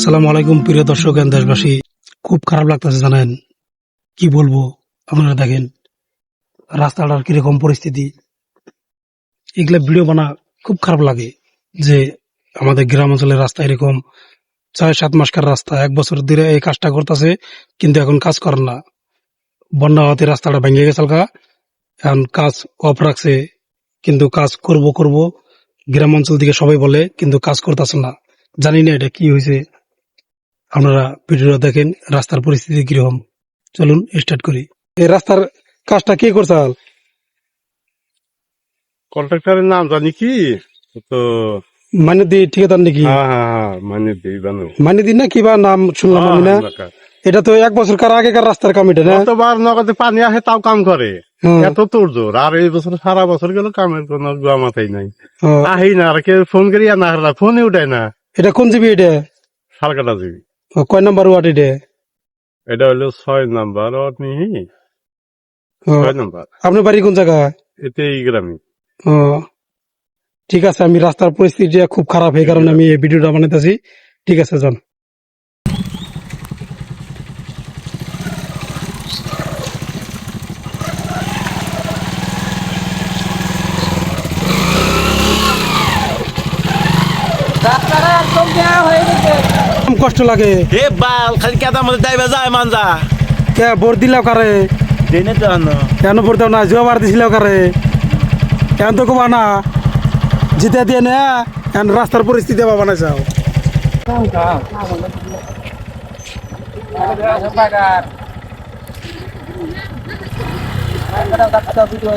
আসসালামু আলাইকুম প্রিয় দর্শক এন্ড দেশবাসী। খুব খারাপ লাগতেছে জানেন, কি বলবো। আপনারা দেখেন রাস্তাটার কিরকম পরিস্থিতি, এগুলা ভিডিও বানা খুব খারাপ লাগে যে আমাদের গ্রাম অঞ্চলের রাস্তা এরকম 6-7 মাসকার রাস্তা, 1 বছর ধরে এই কাজটা করতেছে কিন্তু এখন কাজ করেন না। বন্যা হতে রাস্তাটা ভেঙে গেছে, এখন কাজ অফ রাখছে, কিন্তু কাজ করব করব গ্রাম অঞ্চল থেকে সবাই বলে, কিন্তু কাজ করতেছে না। জানি না এটা কি হয়েছে। আপনারা ভিডিওটা দেখেন রাস্তার পরিস্থিতি কিরকম। চলুন স্টার্ট করি। এই রাস্তার কাজটা কে করছে? কন্ট্রাক্টরের নাম জানি কি তো। মাইনে ঠিকাদার নাকি? হ্যাঁ হ্যাঁ হ্যাঁ, মানে দিই বানো। মাইনে দিন না কিবা নাম শুনলাম আমি না। এটা তো 1 বছর কার আগেকার রাস্তার কাম এটা না? কতবার নগদে পানি আসে তাও কাম করে, হ্যাঁ। এত তোর জোর। আর এই বছর সারা বছর গেল কামের কোনো মাথাই নাই। হ্যাঁ। আহি না, আর কেউ ফোন করি না, ফোনে উঠায় না। এটা কোন জিবি এটা? সালকাটা দিবি। কয় নাম্বার ওয়ার্ড এটা? এটা হলো 6 নাম্বার ওয়ার্ড নিহি। 6 নাম্বার। আপনার বাড়ি কোন জায়গায়? এতে এই গ্রামে। ও ঠিক আছে, আমি রাস্তার পরিস্থিতি খুব খারাপ, এই কারণে আমি এই ভিডিওটা বানাইতেছি। ঠিক আছে, যান। কষ্ট লাগে হে বাল খালি কেদা মধ্যে দাইবা যায় মানজা কে ভোট দিলাও কারে? দেনে তো আনো কেন ভোট দাও না? জোয়াবার দিছিল কারে? কেন তো কবা না জিতে দিয়ে না। এখন রাস্তার পরিস্থিতি বাবা বানাইছাও। ভিডিও